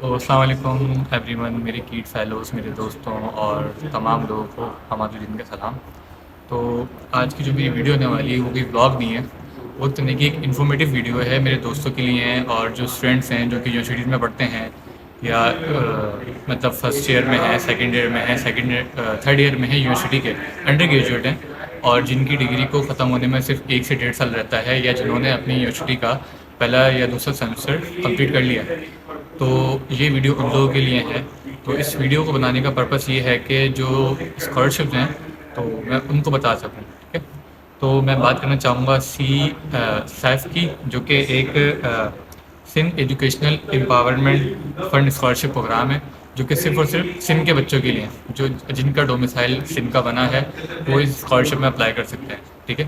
تو السلام علیکم ایوری ون، میرے کیٹ فیلوز، میرے دوستوں اور تمام لوگوں کو ہمارے دن کا سلام۔ تو آج کی جو میری ویڈیو ہونے والی ہے وہ کوئی بلاگ نہیں ہے، وہ طرح کی ایک انفارمیٹیو ویڈیو ہے میرے دوستوں کے لیے ہیں اور جو اسٹوڈنٹس ہیں جو کہ یونیورسٹیز میں پڑھتے ہیں یا مطلب فرسٹ ایئر میں ہے، سیکنڈ ایئر میں ہے، تھرڈ ایئر میں ہے، یونیورسٹی کے انڈر گریجویٹ ہیں اور جن کی ڈگری کو ختم ہونے میں صرف 1 سے 1.5 سال رہتا ہے، یا جنہوں نے اپنی یونیورسٹی کا پہلا یا دوسرا سیمسٹر کمپلیٹ کر لیا۔ تو یہ ویڈیو ان لوگوں کے لیے ہے۔ تو اس ویڈیو کو بنانے کا پرپس یہ ہے کہ جو اسکالرشپ ہیں تو میں ان کو بتا سکوں، ٹھیک ہے؟ تو میں بات کرنا چاہوں گا سیف کی، جو کہ ایک Sindh educational empowerment fund scholarship program ہے، جو کہ صرف اور صرف سندھ کے بچوں کے لیے ہیں، جن کا ڈومیسائل سندھ کا بنا ہے، وہ اس اسکالرشپ میں اپلائی کر سکتے ہیں، ٹھیک ہے؟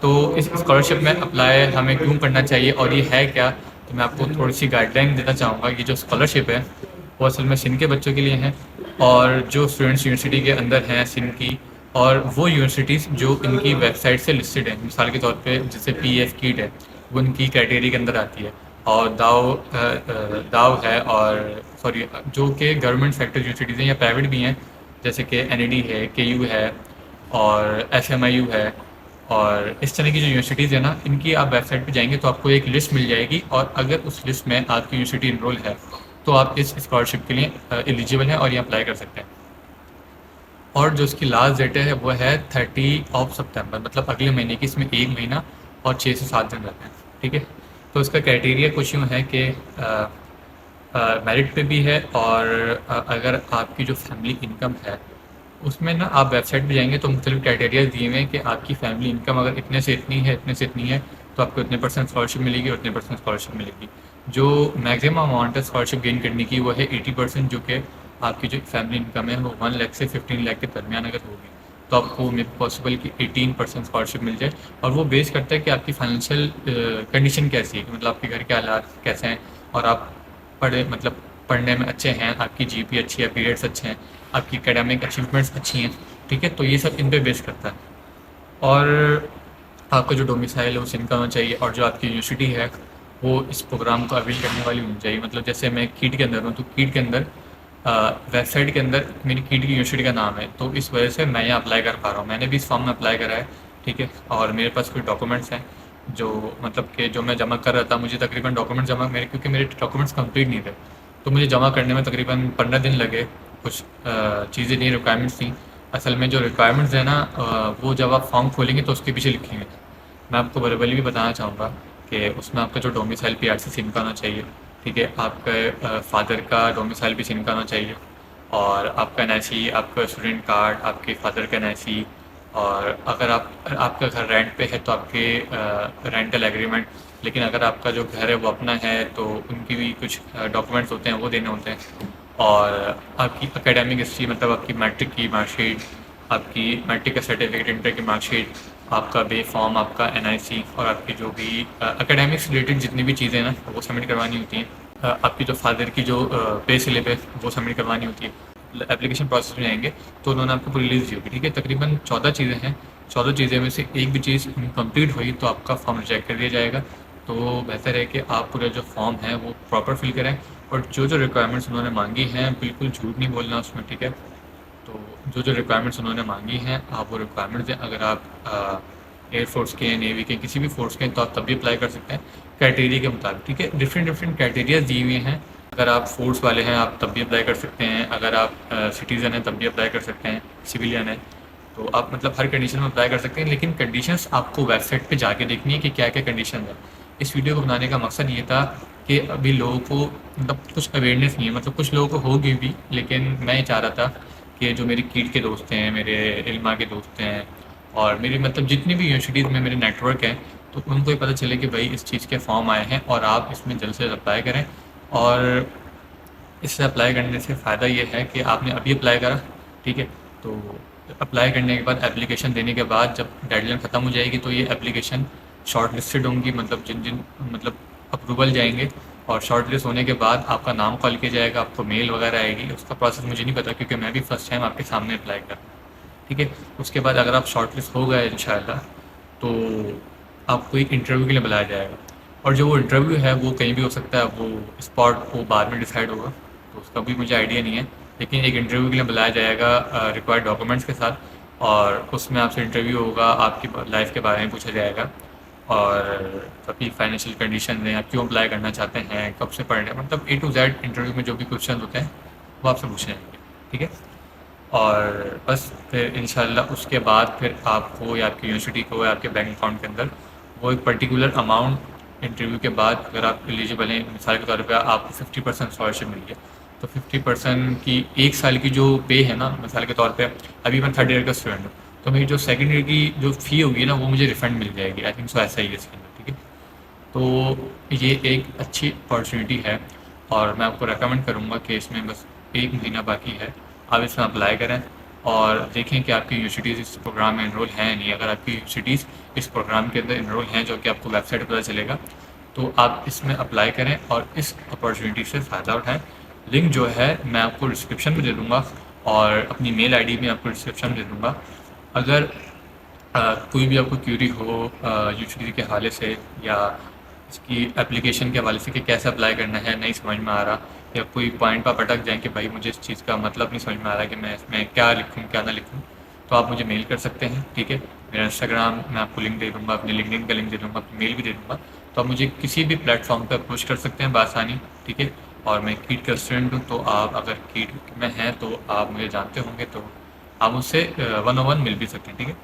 تو اس اسکالرشپ میں اپلائی ہمیں کیوں کرنا چاہیے اور یہ ہے کیا، تو میں آپ کو تھوڑی سی گائیڈ لائن دینا چاہوں گا۔ یہ جو اسکالرشپ ہے وہ اصل میں سندھ کے بچوں کے لیے ہیں، اور جو اسٹوڈنٹس یونیورسٹی کے اندر ہیں سندھ کی، اور وہ یونیورسٹیز جو ان کی ویب سائٹ سے لسٹڈ ہیں، مثال کے طور پہ جیسے پی ایف کیٹ ہے، وہ ان کی کیٹیگری کے اندر آتی ہے، اور داؤ ہے، اور سوری جو کہ گورنمنٹ سیکٹر یونیورسٹیز ہیں یا پرائیویٹ بھی ہیں، جیسے کہ این ای ڈی ہے، کے یو ہے، اور ایس ایم آئی یو ہے، اور اس طرح کی جو یونیورسٹیز ہیں نا، ان کی آپ ویب سائٹ پہ جائیں گے تو آپ کو ایک لسٹ مل جائے گی، اور اگر اس لسٹ میں آپ کی یونیورسٹی انرول ہے تو آپ اس اسکالرشپ کے لیے ایلیجیبل ہیں اور یہ اپلائی کر سکتے ہیں۔ اور جو اس کی لاسٹ ڈیٹ ہے وہ ہے 30 سپتمبر، مطلب اگلے مہینے کی، اس میں 1 مہینہ اور 6 سے 7 دن رہتے ہیں، ٹھیک ہے؟ تو اس کا کرائٹیریا کچھ یوں ہے کہ میرٹ پہ بھی ہے، اور اگر آپ کی جو فیملی انکم ہے اس میں نا، آپ ویب سائٹ پہ جائیں گے تو مختلف کرائٹیریاز دیے ہوئے ہیں کہ آپ کی فیملی انکم اگر اتنے سے اتنی ہے، اتنے سے اتنی ہے، تو آپ کو اتنے پرسینٹ اسکالرشپ ملے گی اور اتنے پرسینٹ اسکالرشپ ملے گی۔ جو میکسیمم اماؤنٹ ہے اسکالرشپ گین کرنے کی وہ ہے 80%، جو کہ آپ کی جو فیملی انکم ہے وہ 1 لاکھ سے 15 لاکھ کے درمیان اگر ہوگی تو آپ کو پاسبل کہ 18% اسکالرشپ مل جائے، اور وہ بیس کرتا ہے کہ آپ کی فائنینشیل کنڈیشن کیسی ہے، کہ مطلب آپ کے گھر کے حالات کیسے ہیں، اور آپ پڑھنے میں اچھے ہیں، آپ کی جی پی اچھی ہے، پیریڈس اچھے ہیں، آپ کی اکیڈمک اچیومنٹس اچھی ہیں، ٹھیک ہے؟ تو یہ سب ان پہ بیس کرتا ہے۔ اور آپ کا جو ڈومیسائل ہے وہ سندھ کا ہونا چاہیے، اور جو آپ کی یونیورسٹی ہے وہ اس پروگرام کو اویل کرنے والی ہونی چاہیے۔ مطلب جیسے میں کیٹ کے اندر ہوں تو کیٹ کے اندر ویب سائٹ کے اندر میری کیٹ کی یونیورسٹی کا نام ہے، تو اس وجہ سے میں یہاں اپلائی کر پا رہا ہوں۔ میں نے بھی اس فارم میں اپلائی کرا ہے، ٹھیک ہے؟ اور میرے پاس کچھ ڈاکومنٹس ہیں جو مطلب کہ جو میں جمع کر رہا تھا، مجھے تقریباً ڈاکومنٹس جمع کیونکہ میرے ڈاکومنٹس کمپلیٹ نہیں تھے، تو مجھے جمع کرنے میں تقریباً 15 دن لگے۔ کچھ چیزیں نہیں، ریکوائرمنٹس تھیں۔ اصل میں جو ریکوائرمنٹس ہیں نا، وہ جب آپ فارم کھولیں گے تو اس کے پیچھے لکھیں گے۔ میں آپ کو برابلی بھی بتانا چاہوں گا کہ اس میں آپ کا جو domicile P R C Sindh کا ہونا چاہیے، ٹھیک ہے؟ آپ کے فادر کا ڈومیسائل بھی سندھ کا ہونا چاہیے، اور آپ کا این آئی سی، آپ کا اسٹوڈنٹ کارڈ، آپ کے فادر کا این آئی سی، اور اگر آپ کا گھر رینٹ پہ ہے تو آپ کے رینٹل ایگریمنٹ، لیکن اگر آپ کا جو گھر ہے وہ اپنا ہے تو ان کی بھی کچھ ڈاکومنٹس ہوتے ہیں، وہ دینے ہوتے ہیں۔ اور آپ کی اکیڈمک ہسٹری، مطلب آپ کی میٹرک کی مارک شیٹ، آپ کی میٹرک کا سرٹیفکیٹ، انٹر کی مارک شیٹ، آپ کا بے فارم، آپ کا این آئی سی، اور آپ کی جو بھی اکیڈمک سے ریلیٹڈ جتنی بھی چیزیں نا وہ سبمٹ کروانی ہوتی ہیں۔ آپ کی جو فادر کی جو پے سلپ ہے وہ سبمٹ کروانی ہوتی ہے۔ اپلیکیشن پروسیس میں جائیں گے تو انہوں نے آپ کو پوری لسٹ دی ہوگی، ٹھیک ہے؟ تقریباً 14 چیزیں ہیں۔ 14 چیزیں میں سے ایک بھی چیز کمپلیٹ ہوئی تو آپ کا فارم ریجیکٹ کر دیا جائے گا۔ تو بہتر ہے کہ آپ پورا جو فارم ہے وہ پراپر فل کریں، اور جو ریکوائرمنٹس انہوں نے مانگی ہیں بالکل جھوٹ نہیں بولنا اس میں، ٹھیک ہے؟ تو جو ریکوائرمنٹس انہوں نے مانگی ہیں آپ وہ ریکوائرمنٹس دیں۔ اگر آپ ایئر فورس کے ہیں، نیوی کے، کسی بھی فورس کے ہیں، تو آپ تب بھی اپلائی کر سکتے ہیں کرائٹیریا کے مطابق، ٹھیک ہے؟ ڈفرینٹ کرائٹیریاز دیے ہوئے ہیں۔ اگر آپ فورس والے ہیں آپ تب بھی اپلائی کر سکتے ہیں، اگر آپ سٹیزن ہیں تب بھی اپلائی کر سکتے ہیں، سویلین ہیں تو آپ مطلب ہر کنڈیشن میں اپلائی کر سکتے ہیں، لیکن کنڈیشنز آپ کو ویب سائٹ پہ جا کے دیکھنی ہے کہ کیا کیا کنڈیشن ہے۔ اس ویڈیو کو بنانے کا مقصد یہ تھا کہ ابھی لوگوں کو مطلب کچھ اویئرنیس نہیں ہے، مطلب کچھ لوگوں کو ہوگی بھی، لیکن میں یہ چاہ رہا تھا کہ جو میری کیٹ کے دوست ہیں، میرے علما کے دوست ہیں، اور میری مطلب جتنی بھی یونیورسٹیز میں میرے نیٹ ورک ہیں، تو ان کو یہ پتہ چلے کہ بھائی اس چیز کے فارم آئے ہیں اور آپ اس میں جلد سے جلد اپلائی کریں۔ اور اس سے اپلائی کرنے سے فائدہ یہ ہے کہ آپ نے ابھی اپلائی کرا، ٹھیک ہے؟ تو اپلائی کرنے کے بعد اپلیکیشن دینے کے بعد جب ڈیڈ لائن ختم ہو جائے گی تو یہ اپلیکیشن شارٹ لسٹڈ ہوں گی، مطلب جن مطلب اپروول جائیں گے، اور شارٹ لسٹ ہونے کے بعد آپ کا نام کال کیا جائے گا، آپ کو میل وغیرہ آئے گی۔ اس کا پروسیس مجھے نہیں پتا کیونکہ میں بھی فرسٹ ٹائم آپ کے سامنے اپلائی کر رہا ہوں، ٹھیک ہے؟ اس کے بعد اگر آپ شارٹ لسٹ ہو گئے انشاءاللہ تو آپ کو ایک انٹرویو کے لیے بلایا جائے گا، اور جو وہ انٹرویو ہے وہ کہیں بھی ہو سکتا ہے، وہ اسپاٹ وہ بعد میں ڈیسائیڈ ہوگا، تو اس کا بھی مجھے آئیڈیا نہیں ہے، لیکن ایک انٹرویو کے لیے بلایا جائے گا ریکوائرڈ ڈاکومنٹس کے ساتھ، اور اس میں آپ سے انٹرویو ہوگا، آپ کی لائف کے بارے میں پوچھا جائے گا، اور کبھی فائنینشیل کنڈیشن ہیں، آپ کیوں اپلائی کرنا چاہتے ہیں، کب سے پڑھنے، مطلب اے ٹو زیڈ انٹرویو میں جو بھی کوشچن ہوتے ہیں وہ آپ سے پوچھے جائیں گے، ٹھیک ہے؟ اور بس پھر انشاءاللہ اس کے بعد پھر آپ کو یا آپ کی یونیورسٹی کو یا آپ کے بینک اکاؤنٹ کے اندر وہ ایک پرٹیکولر اماؤنٹ انٹرویو کے بعد، اگر آپ ایلیجیبل ہیں، مثال کے طور پہ آپ کو 50% اسکالرشپ مل گیا، تو 50% کی ایک سال کی جو پے ہے نا، مثال کے طور پہ ابھی میں تھرڈ ایئر کا اسٹوڈنٹ ہوں، تو میری جو سیکنڈ ایئر کی جو فی ہوگی نا وہ مجھے ریفنڈ مل جائے گی، آئی تھنک سو ایسا ہی ہے اس کے اندر، ٹھیک ہے؟ تو یہ ایک اچھی اپارچونیٹی ہے، اور میں آپ کو ریکمینڈ کروں گا کہ اس میں بس ایک مہینہ باقی ہے، آپ اس میں اپلائی کریں اور دیکھیں کہ آپ کی یونیورسٹیز اس پروگرام میں انرول ہیں نہیں۔ اگر آپ کی یونیورسٹیز اس پروگرام کے اندر انرول ہیں، جو کہ آپ کو ویب سائٹ پتہ چلے گا، تو آپ اس میں اپلائی کریں اور اس اپارچونیٹی سے فائدہ اٹھائیں۔ لنک جو ہے میں آپ کو ڈسکرپشن میں دے دوں گا، اور اپنی میل آئی ڈی میں آپ کو ڈسکرپشن میں دے دوں گا۔ اگر کوئی بھی آپ کو کیوری ہو یونیورسٹی کے حوالے سے، یا اس کی اپلیکیشن کے حوالے سے کہ کیسے اپلائی کرنا ہے نہیں سمجھ میں آ رہا، یا کوئی پوائنٹ پہ اٹک جائیں کہ بھائی مجھے اس چیز کا مطلب نہیں سمجھ میں آ رہا کہ میں اس میں کیا لکھوں کیا نہ لکھوں، تو آپ مجھے میل کر سکتے ہیں، ٹھیک ہے؟ میرا انسٹاگرام میں آپ کو لنک دے دوں گا، اپنے لنکڈ ان کا لنک دے دوں گا، اپنی میل بھی دے دوں گا، تو آپ مجھے کسی بھی پلیٹ فارم پہ اپروچ کر سکتے ہیں بآسانی، ٹھیک ہے؟ اور میں کیٹ کا اسٹوڈنٹ ہوں، تو آپ اگر کیٹ میں ہیں تو آپ مجھے جانتے ہوں گے، تو آپ مجھ سے 101 مل بھی سکتے ہیں، ٹھیک ہے؟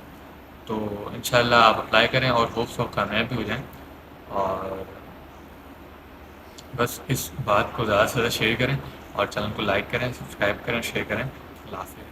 تو انشاءاللہ آپ اپلائی کریں اور ہوپس آپ کامیاب بھی ہو جائیں، اور بس اس بات کو زیادہ سے زیادہ شیئر کریں، اور چینل کو لائک کریں، سبسکرائب کریں، شیئر کریں۔ اللہ حافظ۔